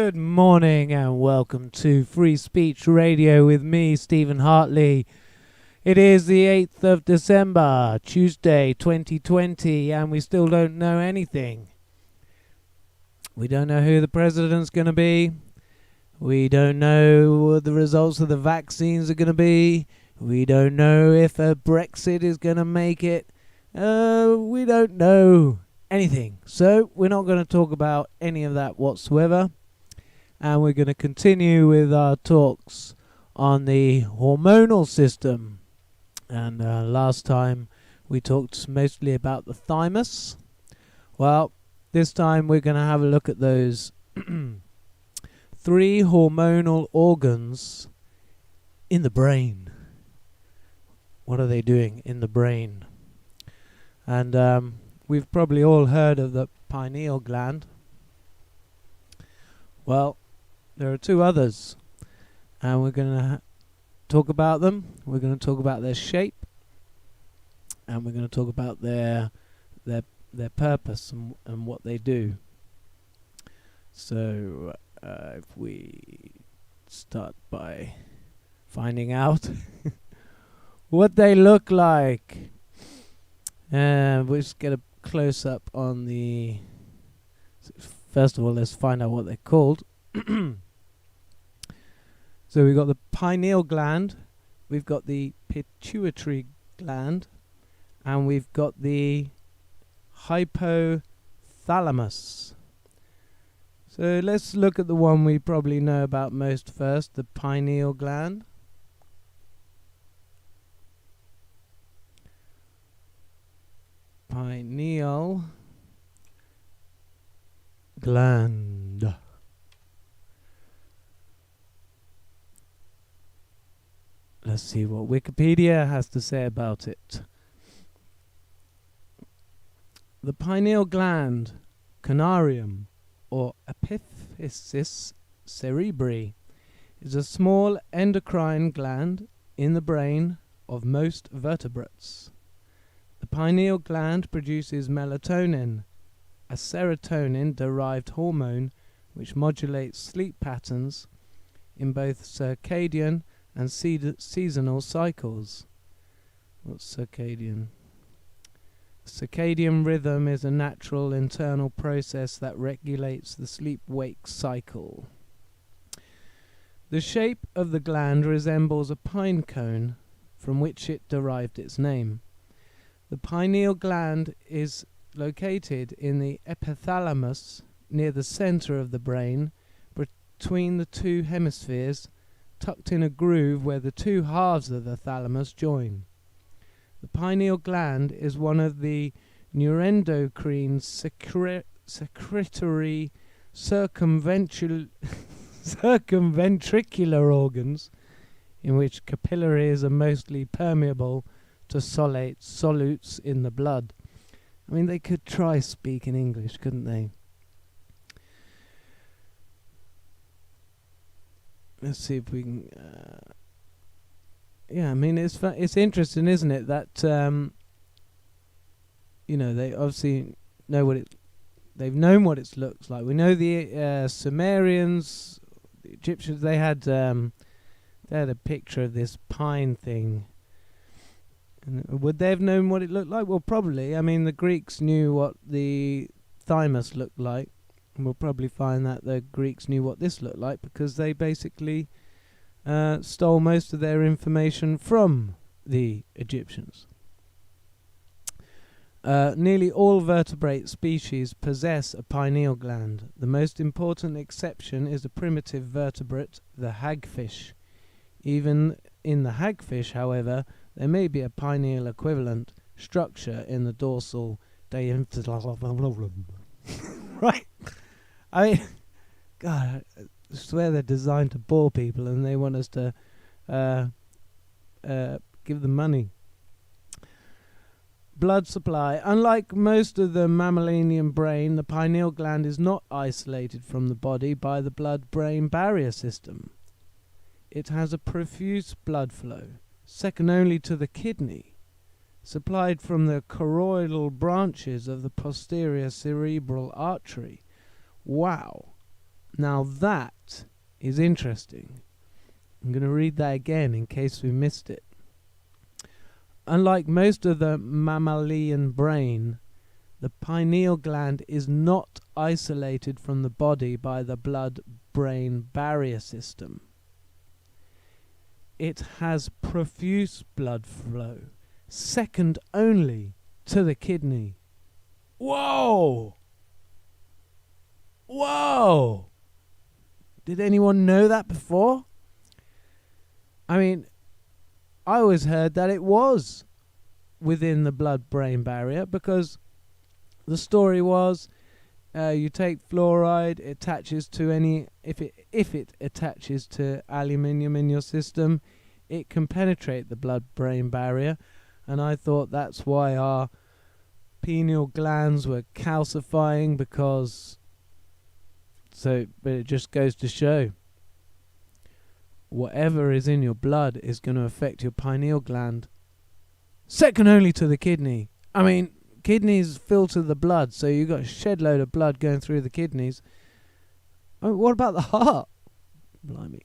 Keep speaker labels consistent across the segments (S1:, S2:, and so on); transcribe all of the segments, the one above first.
S1: Good morning and welcome to Free Speech Radio with me, Stephen Hartley. It is the 8th of December, Tuesday 2020, and we still don't know anything. We don't know who the president's going to be. We don't know what the results of the vaccines are going to be. We don't know if Brexit is going to make it. We don't know anything. So we're not going to talk about any of that whatsoever. And we're going to continue with our talks on the hormonal system. And last time we talked mostly about the thymus. Well, this time we're going to have a look at those 3 hormonal organs in the brain. What are they doing in the brain? And we've probably all heard of the pineal gland. Well, there are 2 others, and we're going to talk about them. We're going to talk about their shape, and we're going to talk about their purpose and what they do. So if we start by finding out what they look like, and we'll just get a close-up on the... First of all, let's find out what they're called. So we've got the pineal gland, we've got the pituitary gland, and we've got the hypothalamus. So let's look at the one we probably know about most first, the pineal gland. Pineal gland. Let's see what Wikipedia has to say about it. The pineal gland, canarium, or epiphysis cerebri, is a small endocrine gland in the brain of most vertebrates. The pineal gland produces melatonin, a serotonin-derived hormone which modulates sleep patterns in both circadian and seasonal cycles. What's circadian? Circadian rhythm is a natural internal process that regulates the sleep-wake cycle. The shape of the gland resembles a pine cone, from which it derived its name. The pineal gland is located in the epithalamus near the center of the brain, between the 2 hemispheres, tucked in a groove where the 2 halves of the thalamus join. The pineal gland is one of the neuroendocrine secretory circumventricular organs, in which capillaries are mostly permeable to solutes in the blood. I mean, they could try speaking English, couldn't they? Let's see if we can... yeah, I mean, it's interesting, isn't it, that, they obviously know they've known what it looks like. We know the Sumerians, the Egyptians, they had a picture of this pine thing. And would they have known what it looked like? Well, probably. I mean, the Greeks knew what the thymus looked like. And we'll probably find that the Greeks knew what this looked like because they basically stole most of their information from the Egyptians. Nearly all vertebrate species possess a pineal gland. The most important exception is a primitive vertebrate, the hagfish. Even in the hagfish, however, there may be a pineal equivalent structure in the dorsal right. God, I swear they're designed to bore people and they want us to give them money. Blood supply. Unlike most of the mammalian brain, the pineal gland is not isolated from the body by the blood-brain barrier system. It has a profuse blood flow, second only to the kidney, supplied from the choroidal branches of the posterior cerebral artery. Wow. Now that is interesting. I'm going to read that again in case we missed it. Unlike most of the mammalian brain, the pineal gland is not isolated from the body by the blood-brain barrier system. It has profuse blood flow, second only to the kidney. Whoa! Whoa! Did anyone know that before? I mean, I always heard that it was within the blood-brain barrier, because the story was you take fluoride, it attaches to if it attaches to aluminium in your system, it can penetrate the blood-brain barrier, and I thought that's why our pineal glands were calcifying, but it just goes to show whatever is in your blood is going to affect your pineal gland, second only to the kidney. I mean, kidneys filter the blood, so you've got a shed load of blood going through the kidneys. I mean, what about the heart? Blimey.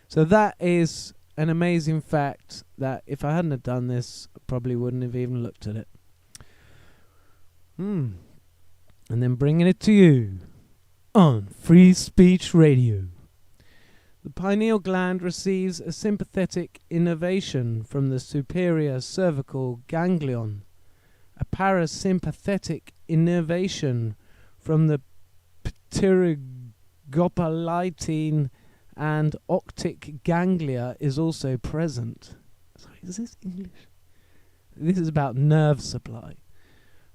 S1: So that is an amazing fact that if I hadn't have done this, I probably wouldn't have even looked at it. And then bringing it to you on Free Speech Radio. The pineal gland receives a sympathetic innervation from the superior cervical ganglion, a parasympathetic innervation from the pterygopalatine and optic ganglia is also present. Sorry, is this English? This is about nerve supply.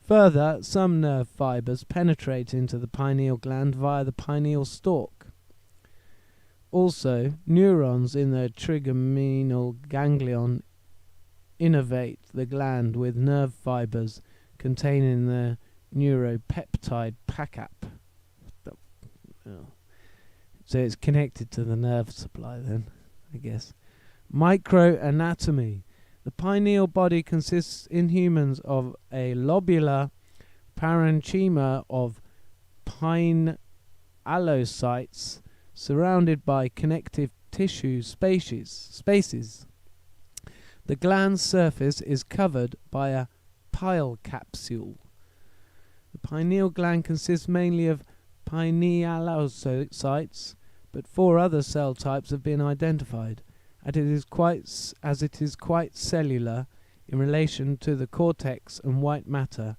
S1: Further, some nerve fibers penetrate into the pineal gland via the pineal stalk. Also, neurons in the trigeminal ganglion innervate the gland with nerve fibers containing the neuropeptide PACAP. So it's connected to the nerve supply then, I guess. Microanatomy. The pineal body consists in humans of a lobular parenchyma of pinealocytes surrounded by connective tissue spaces. The gland's surface is covered by a pile capsule. The pineal gland consists mainly of pinealocytes, but 4 other cell types have been identified, as it is quite cellular in relation to the cortex and white matter.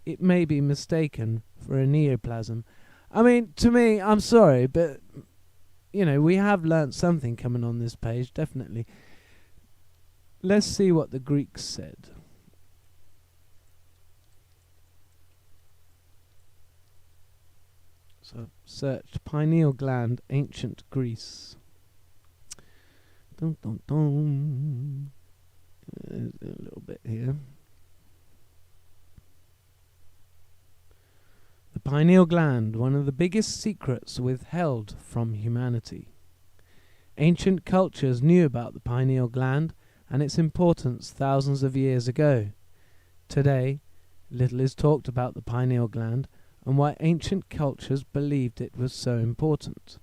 S1: It may be mistaken for a neoplasm. I mean, to me, I'm sorry, but, we have learnt something coming on this page, definitely. Let's see what the Greeks said. So I've searched pineal gland, ancient Greece. Dun, dun, dun. There's a little bit here. The pineal gland, one of the biggest secrets withheld from humanity. Ancient cultures knew about the pineal gland and its importance thousands of years ago. Today, little is talked about the pineal gland and why ancient cultures believed it was so important.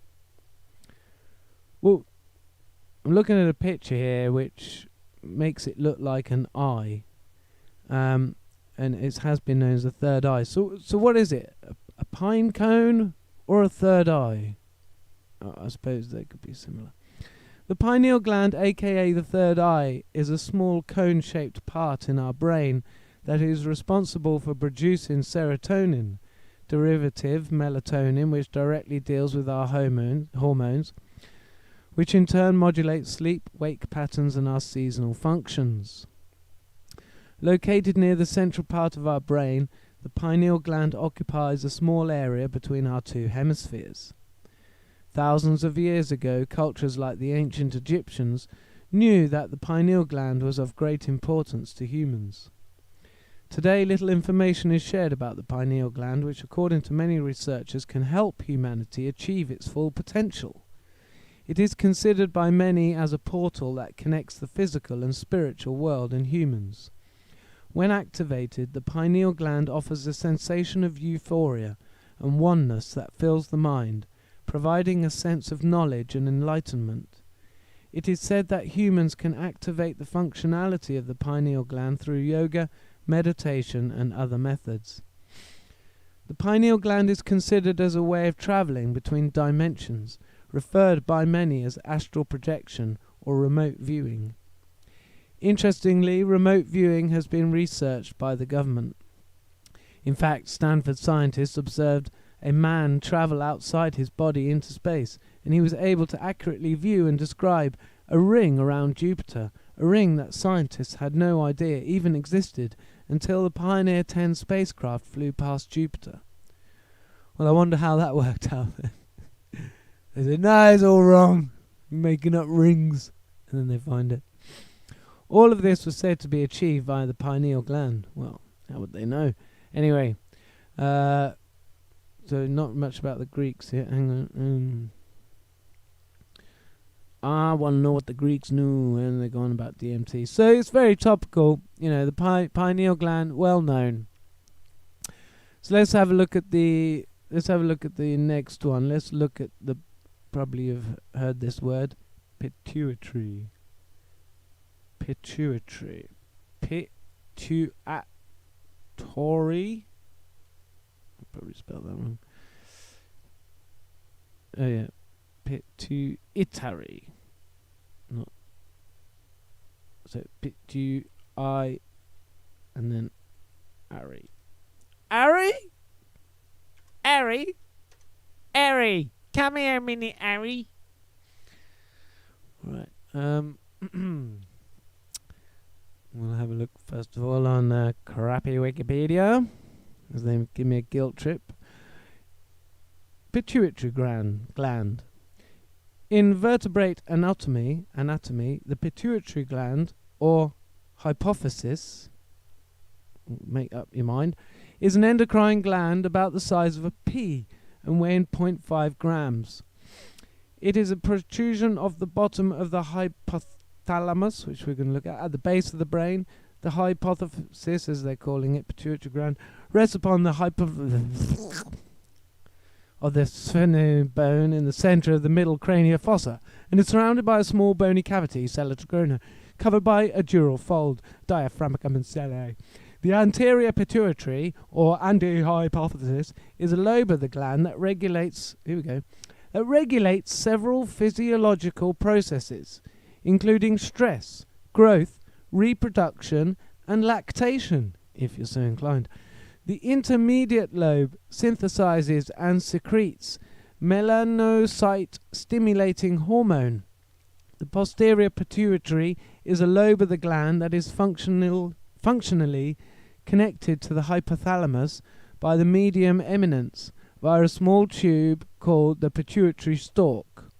S1: Well, I'm looking at a picture here which makes it look like an eye, and it has been known as a third eye. So what is it? A pine cone or a third eye? I suppose they could be similar. The pineal gland, aka the third eye, is a small cone-shaped part in our brain that is responsible for producing serotonin, derivative melatonin, which directly deals with our hormones, which in turn modulates sleep-wake patterns and our seasonal functions. Located near the central part of our brain, the pineal gland occupies a small area between our 2 hemispheres. Thousands of years ago, cultures like the ancient Egyptians knew that the pineal gland was of great importance to humans. Today, little information is shared about the pineal gland, which according to many researchers can help humanity achieve its full potential. It is considered by many as a portal that connects the physical and spiritual world and humans. When activated, the pineal gland offers a sensation of euphoria and oneness that fills the mind, providing a sense of knowledge and enlightenment. It is said that humans can activate the functionality of the pineal gland through yoga, meditation, and other methods. The pineal gland is considered as a way of travelling between dimensions, referred by many as astral projection or remote viewing. Interestingly, remote viewing has been researched by the government. In fact, Stanford scientists observed a man travel outside his body into space, and he was able to accurately view and describe a ring around Jupiter, a ring that scientists had no idea even existed until the Pioneer 10 spacecraft flew past Jupiter. Well, I wonder how that worked out then. They said, no, it's all wrong. You're making up rings. And then they find it. All of this was said to be achieved via the pineal gland. Well, how would they know? Anyway, so not much about the Greeks here. Hang on. I want to know what the Greeks knew when they're going about DMT. So it's very topical. You know, the pineal gland, well known. So let's have a look at the next one. Let's look at the, probably you've heard this word, pituitary. Pituitary. Pituitary. I probably spelled that wrong. Oh yeah, pituitary. Not so I, and then Ari. Ari? Ari? Ari! Come here, mini Ari. Right. We'll have a look first of all on crappy Wikipedia, as they give me a guilt trip. Pituitary gland. In vertebrate anatomy, the pituitary gland, or hypophysis, make up your mind, is an endocrine gland about the size of a pea and weighing 0.5 grams. It is a protrusion of the bottom of the hypothalamus, which we're going to look at the base of the brain. The hypophysis, as they're calling it, pituitary gland, rests upon the of the sphenoid bone in the center of the middle cranial fossa, and is surrounded by a small bony cavity, sella corona, covered by a dural fold, diaphragmicum and sellae. The anterior pituitary, or antihypophysis, is a lobe of the gland that regulates several physiological processes, including stress, growth, reproduction, and lactation, if you're so inclined. The intermediate lobe synthesizes and secretes melanocyte-stimulating hormone. The posterior pituitary is a lobe of the gland that is functionally connected to the hypothalamus by the medium eminence via a small tube called the pituitary stalk.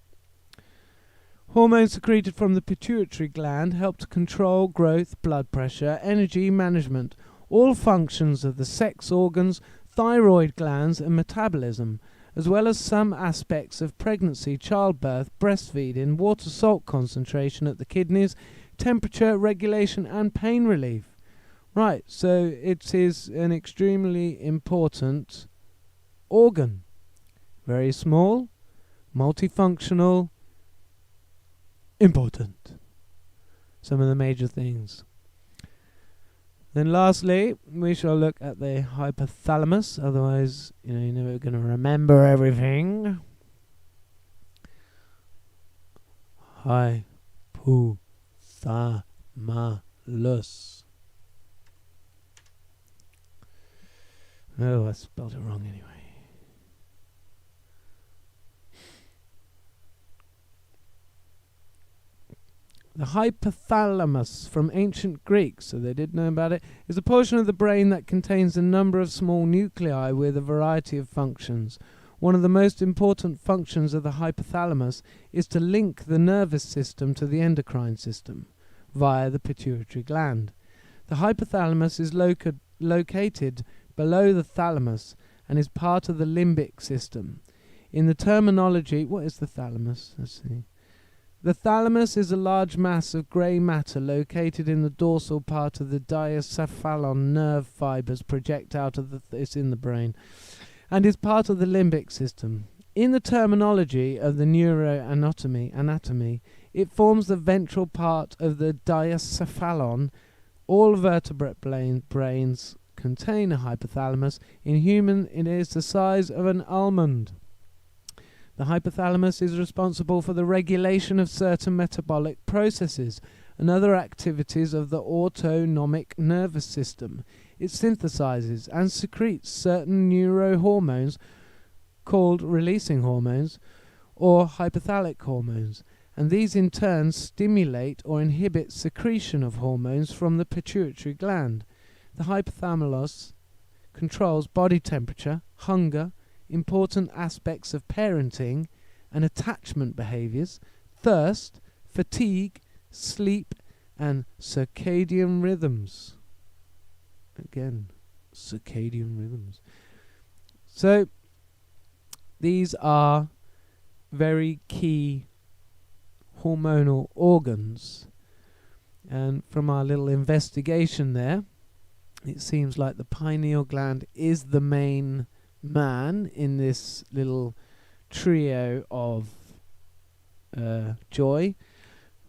S1: Hormones secreted from the pituitary gland help to control growth, blood pressure, energy management, all functions of the sex organs, thyroid glands, and metabolism, as well as some aspects of pregnancy, childbirth, breastfeeding, water salt concentration at the kidneys, temperature regulation, and pain relief. Right, so it is an extremely important organ. Very small, multifunctional, important. Some of the major things. Then lastly, we shall look at the hypothalamus, otherwise, you're never going to remember everything. Hypothalamus. Oh, I spelled it wrong anyway. The hypothalamus, from ancient Greek, so they did know about it, is a portion of the brain that contains a number of small nuclei with a variety of functions. One of the most important functions of the hypothalamus is to link the nervous system to the endocrine system via the pituitary gland. The hypothalamus is located below the thalamus and is part of the limbic system. In the terminology, what is the thalamus? Let's see. The thalamus is a large mass of grey matter located in the dorsal part of the diencephalon nerve fibers project out of it's in the brain, and is part of the limbic system. In the terminology of the neuroanatomy, it forms the ventral part of the diencephalon. All vertebrate brains contain a hypothalamus. In human, it is the size of an almond. The hypothalamus is responsible for the regulation of certain metabolic processes and other activities of the autonomic nervous system. It synthesizes and secretes certain neurohormones called releasing hormones or hypothalamic hormones, and these in turn stimulate or inhibit secretion of hormones from the pituitary gland. The hypothalamus controls body temperature, hunger, important aspects of parenting and attachment behaviors, thirst, fatigue, sleep, and circadian rhythms. Again, circadian rhythms. So, these are very key hormonal organs. And from our little investigation there, it seems like the pineal gland is the main man in this little trio of joy.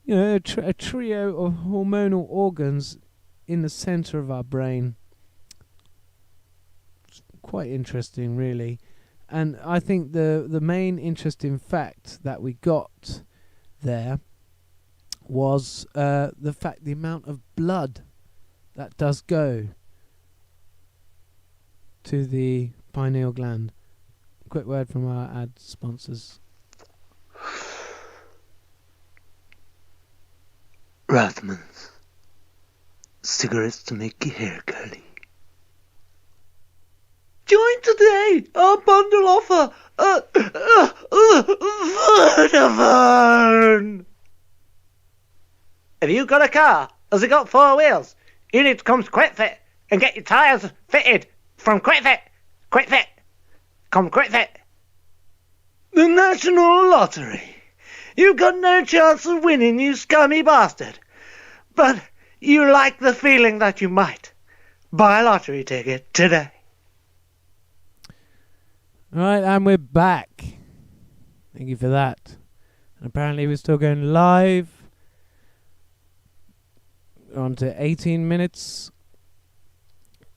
S1: You know, a trio of hormonal organs in the center of our brain. It's quite interesting, really. And I think the main interesting fact that we got there was the amount of blood that does go to the pineal gland. Quick word from our ad sponsors.
S2: Rathmans. Cigarettes to make your hair curly. Join today! Our bundle offer! Vodafone! Have you got a car? Has it got 4 wheels? You need to come to QuickFit and get your tyres fitted from QuickFit. QuickFit. Come QuickFit. The National Lottery. You've got no chance of winning, you scummy bastard. But you like the feeling that you might. Buy a lottery ticket today.
S1: Right, and we're back. Thank you for that. And apparently we're still going live. We're on to 18 minutes.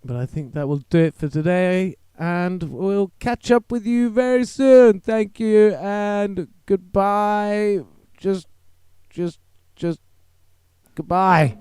S1: But I think that will do it for today. And we'll catch up with you very soon. Thank you and goodbye. Just goodbye.